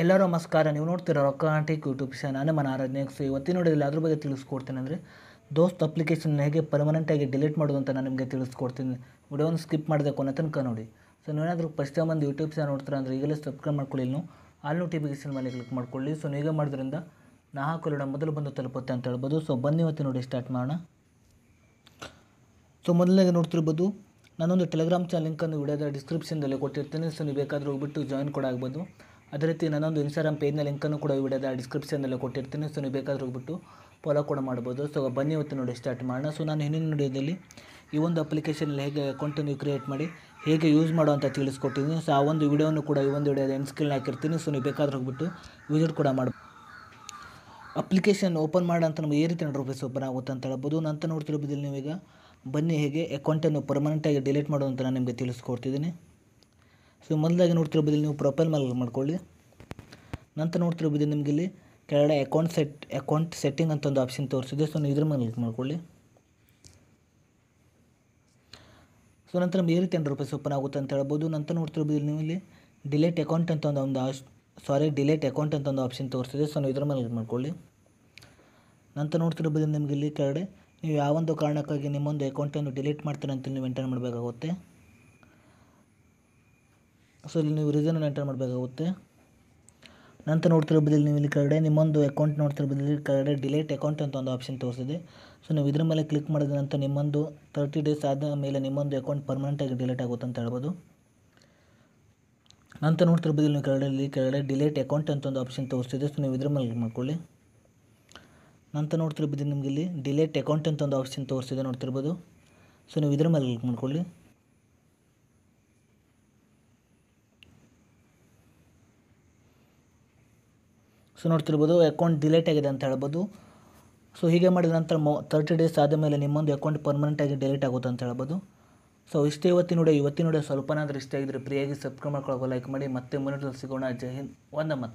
ಎಲ್ಲರೂ ನಮಸ್ಕಾರ. ನೀವು ನೋಡ್ತೀರಾ ರೊಕ್ಕಾಂಟಿಕ್ ಯೂಟ್ಯೂಬ್ ಚಾನಲ್. ನಾನು ಮನ ಆರಾಧನೆ. ಇವತ್ತಿನ ನೋಡಿದಲ್ಲಿ ಅದ್ರ ಬಗ್ಗೆ ತಿಳಿಸ್ಕೊಡ್ತೀನಿ. ಅಂದರೆ ದೋಸ್ತ್ ಅಪ್ಲಿಕೇಶನ್ ಹೇಗೆ ಪರ್ಮನೆಂಟಾಗಿ ಡಿಲೀಟ್ ಮಾಡೋದು ಅಂತ ನಾನು ನಿಮಗೆ ತಿಳಿಸ್ಕೊಡ್ತೀನಿ. ವಿಡಿಯೋನ ಸ್ಕಿಪ್ ಮಾಡಿದೆ ಕೊನೆ ತನಕ ನೋಡಿ. ಸೊ ನೀವೇನಾದರೂ ಫಸ್ಟ್ ಟೈಮ್ ಒಂದು ಯೂಟ್ಯೂಬ್ ಚಾನಲ್ ನೋಡ್ತೀರಾ ಅಂದರೆ ಈಗಲೇ ಸಬ್ಸ್ಕ್ರೈಬ್ ಮಾಡ್ಕೊಳ್ಳಿ. ನೀವು ಆಲ್ ನೋಟಿಫಿಕೇಶನ್ ಮೇಲೆ ಕ್ಲಿಕ್ ಮಾಡ್ಕೊಳ್ಳಿ. ಸೊ ನೀವು ಮಾಡೋದ್ರಿಂದ ನಾ ಹಾಕೊಳ್ಳೋಣ ಮೊದಲು ಬಂದು ತಲುಪುತ್ತೆ ಅಂತ ಹೇಳ್ಬೋದು. ಸೊ ಬನ್ನಿ ಇವತ್ತು ನೋಡಿ ಸ್ಟಾರ್ಟ್ ಮಾಡೋಣ. ಸೊ ಮೊದಲನೇಗೆ ನೋಡ್ತಿರ್ಬೋದು, ನಾನೊಂದು ಟೆಲಿಗ್ರಾಮ್ ಚಾನಲ್ ಲಿಂಕನ್ನು ವಿಡಿಯೋದ ಡಿಸ್ಕ್ರಿಪ್ಷನ್ದಲ್ಲಿ ಕೊಟ್ಟಿರ್ತೀನಿ. ಸೊ ನೀವು ಬೇಕಾದರೂ ಹೋಗ್ಬಿಟ್ಟು ಜಾಯಿನ್ ಕೂಡ ಆಗ್ಬೋದು. ಅದೇ ರೀತಿ ನಾನೊಂದು ಇನ್ಸ್ಟಾಗ್ರಾಮ್ ಪೇಜ್ನ ಲಿಂಕನ್ನು ಕೂಡ ವಿಡಿಯೋದ ಡಿಸ್ಕ್ರಿಪ್ಷನ್ನಲ್ಲಿ ಕೊಟ್ಟಿರ್ತೀನಿ. ಸೊ ನೀವು ಬೇಕಾದರೂ ಹೋಗ್ಬಿಟ್ಟು ಫಾಲೋ ಕೂಡ ಮಾಡ್ಬೋದು. ಸೊ ಬನ್ನಿ ಇವತ್ತು ನೋಡಿ ಸ್ಟಾರ್ಟ್ ಮಾಡೋಣ. ಸೊ ನಾನು ಹಿಂದಿನ ವಿಡಿಯೋದಲ್ಲಿ ಈ ಒಂದು ಅಪ್ಲಿಕೇಶನಲ್ಲಿ ಹೇಗೆ ಅಕೌಂಟನ್ನು ಕ್ರಿಯೇಟ್ ಮಾಡಿ ಹೇಗೆ ಯೂಸ್ ಮಾಡೋ ಅಂತ ತಿಳಿಸ್ಕೊಟ್ಟಿದ್ದೀನಿ. ಸೊ ಆ ಒಂದು ವಿಡಿಯೋನು ಕೂಡ ಈ ಒಂದು ವಿಡಿಯೋದ ಎಂಡ್ ಸ್ಕಿಲ್ನ ಹಾಕಿರ್ತೀನಿ. ಸೊ ನೀವು ಬೇಕಾದರೂ ಹೋಗ್ಬಿಟ್ಟು ವಿಸಿಟ್ ಕೂಡ ಮಾಡ್ಬೋದು. ಅಪ್ಲಿಕೇಶನ್ ಓಪನ್ ಮಾಡೋ ಅಂತ ನಮಗೆ ಈ ರೀತಿ ಇಂಟರ್ಫೇಸ್ ಓಪನ್ ಆಗುತ್ತೆ ಅಂತ ಹೇಳ್ಬೋದು. ನಂತರ ನೋಡ್ತಿರ್ಬೋದು ನೀವೀಗ ಬನ್ನಿ ಹೇಗೆ ಅಕೌಂಟನ್ನು ಪರ್ಮನೆಂಟಾಗಿ ಡಿಲೀಟ್ ಮಾಡೋದು ಅಂತ ನಾನು ನಿಮಗೆ ತಿಳಿಸ್ಕೊಡ್ತಿದ್ದೀನಿ. ಸೊ ಮೊದಲಾಗಿ ನೋಡ್ತಿರ್ಬೋದು ನೀವು ಪ್ರೊಫೈಲ್ ಮೇಲೆ ಮಾಡ್ಕೊಳ್ಳಿ. ನಂತರ ನೋಡ್ತಿರ್ಬೋದು ನಿಮಗೆ ಇಲ್ಲಿ ಕೆಳಗಡೆ ಅಕೌಂಟ್ ಸೆಟ್ಟಿಂಗ್ ಅಂತ ಒಂದು ಆಪ್ಷನ್ ತೋರಿಸಿದೆ. ಸೊ ನೀವು ಇದ್ರ ಮೇಲೆ ಕ್ಲಿಕ್ ಮಾಡ್ಕೊಳ್ಳಿ. ಸೊ ನಂತರ ಈ ರೀತಿ ಇಂಟರ್ಫೇಸ್ ಓಪನ್ ಆಗುತ್ತೆ ಅಂತ ಹೇಳ್ಬೋದು. ನಂತರ ನೋಡ್ತಿರ್ಬೋದು ನೀವು ಇಲ್ಲಿ ಡಿಲೀಟ್ ಅಕೌಂಟ್ ಅಂತ ಡಿಲೀಟ್ ಅಕೌಂಟ್ ಅಂತ ಒಂದು ಆಪ್ಷನ್ ತೋರಿಸಿದೆ. ಸೊ ನೀವು ಇದ್ರ ಮೇಲೆ ಕ್ಲಿಕ್ ಮಾಡ್ಕೊಳ್ಳಿ. ನಂತರ ನೋಡ್ತಿರ್ಬೋದು ನಿಮಗೆ ಇಲ್ಲಿ ಕೆಳಗಡೆ ನೀವು ಯಾವೊಂದು ಕಾರಣಕ್ಕಾಗಿ ನಿಮ್ಮೊಂದು ಅಕೌಂಟನ್ನು ಡಿಲೀಟ್ ಮಾಡ್ತೀರ ಅಂತ ನೀವು ಎಂಟರ್ ಮಾಡಬೇಕಾಗುತ್ತೆ. ಸೊ ಇಲ್ಲಿ ನೀವು ರೀಸನನ್ನು ಎಂಟರ್ ಮಾಡಬೇಕಾಗುತ್ತೆ. ನಂತರ ನೋಡ್ತಿರ್ಬೋದು ನೀವು ಇಲ್ಲಿ ಕೆಳಗಡೆ ನಿಮ್ಮೊಂದು ಅಕೌಂಟ್ ನೋಡ್ತಿರ್ಬೋದು ಇಲ್ಲಿ ಕೆಳಗಡೆ ಡಿಲೀಟ್ ಅಕೌಂಟ್ ಅಂತ ಒಂದು ಆಪ್ಷನ್ ತೋರಿಸಿದೆ. ಸೊ ನೀವು ಇದ್ರ ಮೇಲೆ ಕ್ಲಿಕ್ ಮಾಡಿದ ನಂತರ ನಿಮ್ಮೊಂದು 30 ಡೇಸ್ ಆದ ಮೇಲೆ ನಿಮ್ಮೊಂದು ಅಕೌಂಟ್ ಪರ್ಮನೆಂಟಾಗಿ ಡಿಲೀಟ್ ಆಗುತ್ತೆ ಅಂತ ಹೇಳ್ಬೋದು. ನಂತರ ನೋಡ್ತಿರ್ಬೋದು ನೀವು ಕೆಳಗಡೆ ಡಿಲೀಟ್ ಅಕೌಂಟ್ ಅಂತ ಒಂದು ಆಪ್ಷನ್ ತೋರಿಸಿದೆ. ಸೊ ನೀವು ಇದ್ರ ಮೇಲೆ ಕ್ಲಿಕ್ ಮಾಡ್ಕೊಳ್ಳಿ. ನಂತರ ನೋಡ್ತಿರ್ಬೋದು ನಿಮಗೆ ಇಲ್ಲಿ ಡಿಲೀಟ್ ಅಕೌಂಟ್ ಅಂತ ಒಂದು ಆಪ್ಷನ್ ತೋರಿಸಿದೆ ನೋಡ್ತಿರ್ಬೋದು. ಸೊ ನೀವು ಇದ್ರ ಮೇಲೆ ಕ್ಲಿಕ್ ಮಾಡ್ಕೊಳ್ಳಿ. ಸೊ ನೋಡ್ತಿರ್ಬೋದು ಅಕೌಂಟ್ ಡಿಲೀಟ್ ಆಗಿದೆ ಅಂತ ಹೇಳ್ಬೋದು. ಸೊ ಹೀಗೆ ಮಾಡಿದ ನಂತರ 30 ಡೇಸ್ ಆದ ಮೇಲೆ ನಿಮ್ಮೊಂದು ಅಕೌಂಟ್ ಪರ್ಮನೆಂಟಾಗಿ ಡಿಲೀಟ್ ಆಗುತ್ತೆ ಅಂತ ಹೇಳ್ಬೋದು. ಸೊ ಇಷ್ಟೇ ಇವತ್ತಿನ ವಿಡಿಯೋ ಸ್ವಲ್ಪನಾದರೂ ಇಷ್ಟ ಆಗಿದ್ರೆ ಫ್ರೀಯಾಗಿ ಸಬ್ಸ್ಕ್ರೈಬ್ ಮಾಡ್ಕೊಳ್ಳೋ ಲೈಕ್ ಮಾಡಿ. ಮತ್ತೆ ಮುಂದೆ ಸಿಗೋಣ. ಜೈ ಹಿಂದ್, ವಂದೇ ಮಾತರಂ.